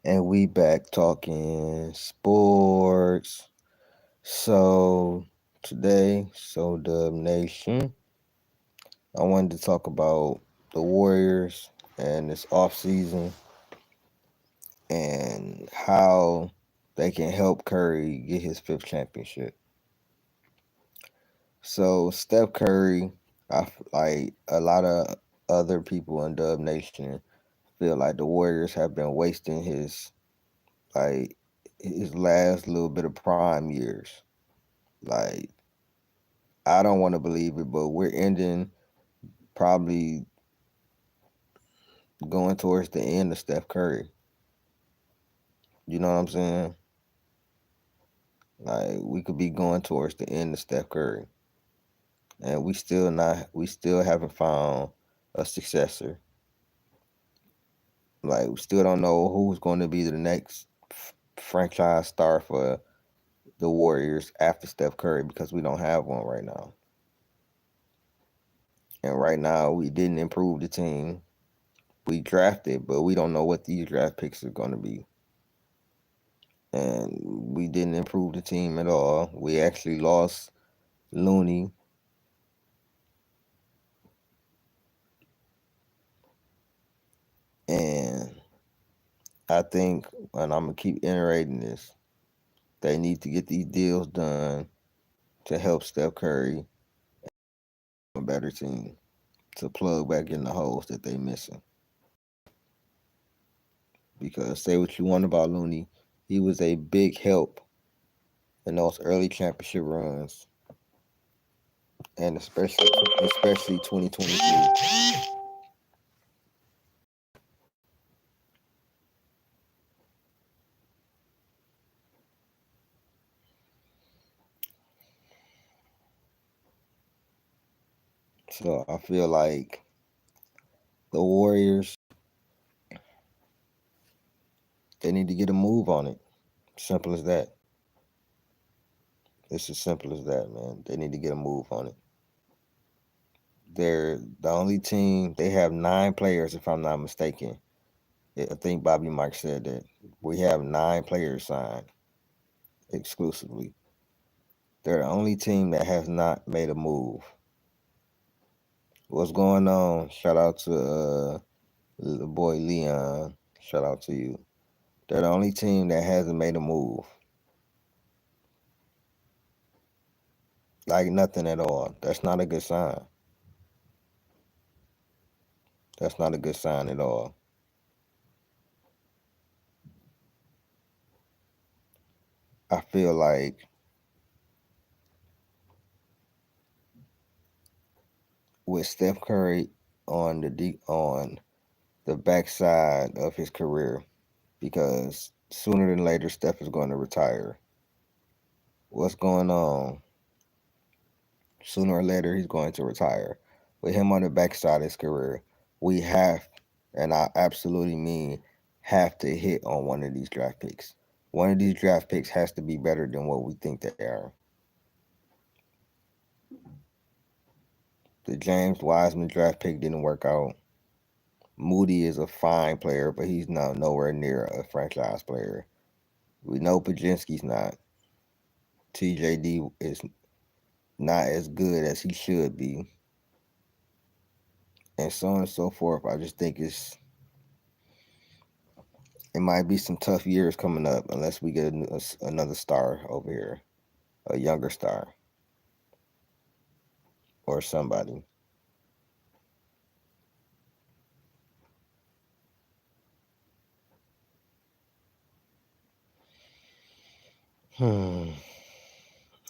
And we back talking sports. So today, Dub Nation, I wanted to talk about the Warriors and this off season and how they can help Curry get his fifth championship. So Steph Curry, like a lot of other people in Dub Nation, feel like the Warriors have been wasting like his last little bit of prime years. Like I don't want to believe it, but we're ending probably going towards the end of Steph Curry. You know what I'm saying? Like we could be going towards the end of Steph Curry, and we still haven't found a successor. Like we still don't know who's going to be the next franchise star for the Warriors after Steph Curry because we don't have one right now. And right now we didn't improve the team. We drafted, but we don't know what these draft picks are going to be. And we didn't improve the team at all. We actually lost Looney, and I think, and I'm gonna keep iterating this, they need to get these deals done to help Steph Curry a better team to plug back in the holes that they missing. Because say what you want about Looney, he was a big help in those early championship runs, and especially 2023. So I feel like the Warriors, they need to get a move on it. Simple as that. It's as simple as that, man. They need to get a move on it. They're the only team. They have 9 players, if I'm not mistaken. I think Bobby Mike said that we have 9 players signed exclusively. They're the only team that has not made a move. What's going on? Shout out to the boy Leon. Shout out to you. They're the only team that hasn't made a move. Like nothing at all. That's not a good sign. That's not a good sign at all. I feel like with Steph Curry on the backside of his career, because sooner than later Steph is going to retire. What's going on? Sooner or later he's going to retire. With him on the backside of his career, we have, and I absolutely mean have to hit on one of these draft picks. One of these draft picks has to be better than what we think they are. The James Wiseman draft pick didn't work out. Moody is a fine player, but he's not nowhere near a franchise player. We know Pajinski's not. TJD is not as good as he should be, and so on and so forth. I just think it might be some tough years coming up unless we get another star over here, a younger star or somebody. Hmm.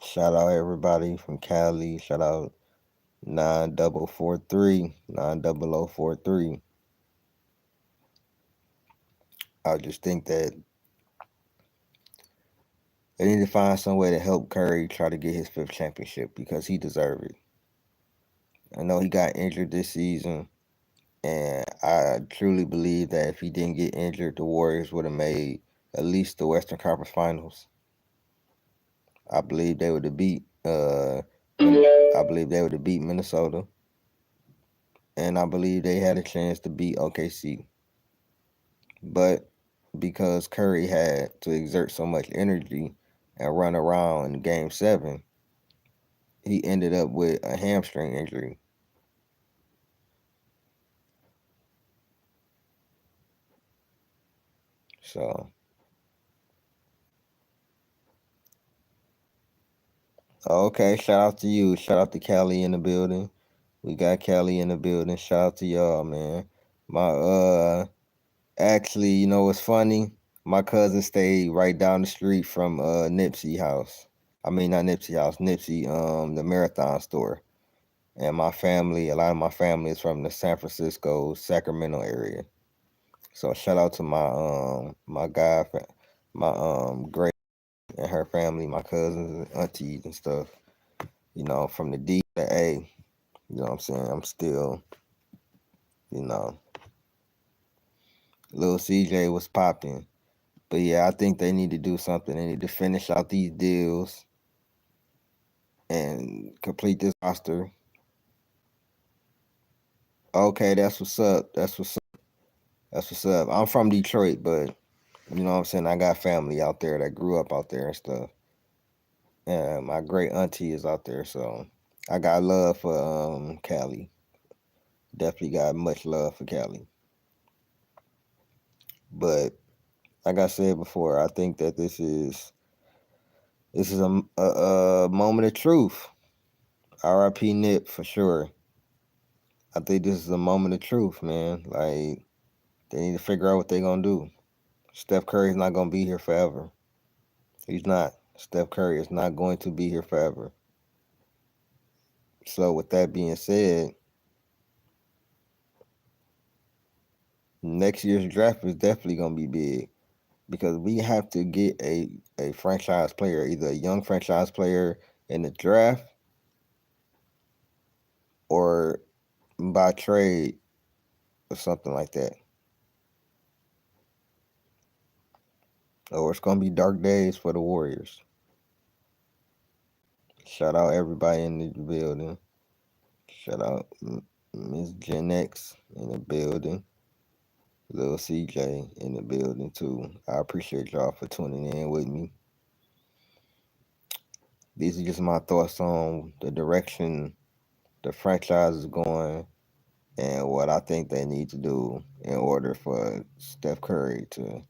Shout out everybody from Cali. Shout out 9043 90043. I just think that they need to find some way to help Curry try to get his fifth championship because he deserves it. I know he got injured this season, and I truly believe that if he didn't get injured, the Warriors would have made at least the Western Conference Finals. I believe they would have beat. I believe they would have beat Minnesota, and I believe they had a chance to beat OKC. But because Curry had to exert so much energy and run around in game 7, he ended up with a hamstring injury. So, okay, shout out to you. Shout out to Callie in the building. We got Callie in the building. Shout out to y'all, man. Actually, you know what's funny? My cousin stayed right down the street from Nipsey house. I mean, not Nipsey house, Nipsey, the Marathon store. And a lot of my family is from the San Francisco, Sacramento area. So shout out to my my great and her family, my cousins and aunties and stuff. You know, from the D to A. You know what I'm saying? I'm still, you know, little CJ was popping. But yeah, I think they need to do something. They need to finish out these deals and complete this roster. Okay, that's what's up. That's what's up. That's what's up. I'm from Detroit, but you know what I'm saying? I got family out there that grew up out there and stuff. And my great auntie is out there, so I got love for Cali. Definitely got much love for Cali. But like I said before, I think that this is a moment of truth. R.I.P. Nip for sure. I think this is a moment of truth, man. Like they need to figure out what they're gonna do. Steph Curry's not gonna be here forever. He's not. Steph Curry is not going to be here forever. So with that being said, next year's draft is definitely gonna be big because we have to get a franchise player, either a young franchise player in the draft or by trade or something like that. Or it's gonna be dark days for the Warriors. Shout out everybody in the building. Shout out Miss Gen X in the building. Lil CJ in the building too. I appreciate y'all for tuning in with me. These are just my thoughts on the direction the franchise is going and what I think they need to do in order for Steph Curry to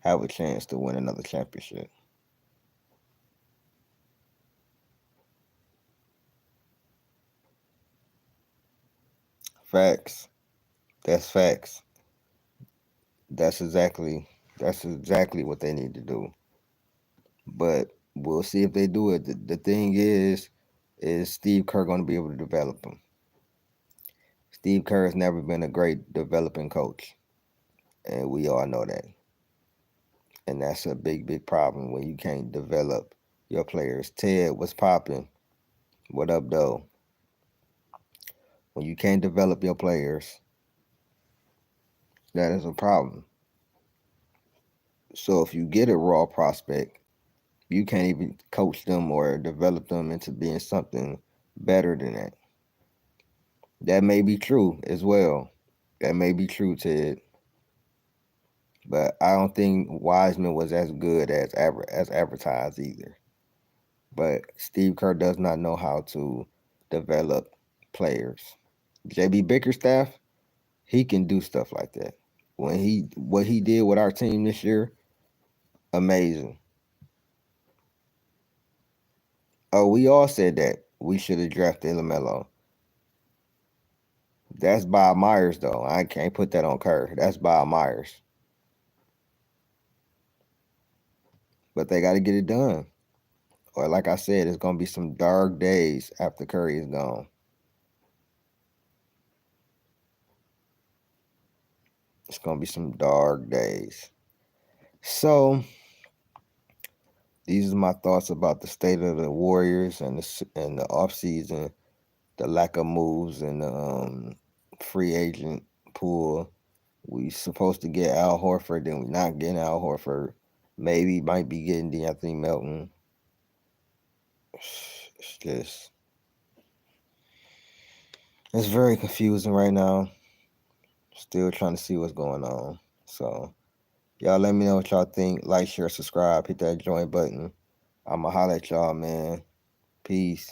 have a chance to win another championship. Facts. That's facts. That's exactly that's exactly what they need to do. But we'll see if they do it. The thing is Steve Kerr going to be able to develop them? Steve Kerr has never been a great developing coach, and we all know that. And that's a big problem when you can't develop your players. Ted, what's popping? What up, though? When you can't develop your players, that is a problem. So if you get a raw prospect, you can't even coach them or develop them into being something better than that. That may be true as well. That may be true, Ted. But I don't think Wiseman was as good as advertised either. But Steve Kerr does not know how to develop players. JB Bickerstaff, he can do stuff like that. What he did with our team this year, amazing. Oh, we all said that we should have drafted LaMelo. That's Bob Myers though. I can't put that on Kerr. That's Bob Myers. But they got to get it done. Or like I said, it's gonna be some dark days after Curry is gone. It's gonna be some dark days. So these are my thoughts about the state of the Warriors and the off season, the lack of moves in the free agent pool. We supposed to get Al Horford, then we not getting Al Horford. Maybe might be getting De'Anthony Melton. It's just it's very confusing right now. Still trying to see what's going on. So Y'all let me know what y'all think. Like, share, subscribe, hit that join button. I'ma holler at y'all, man. Peace.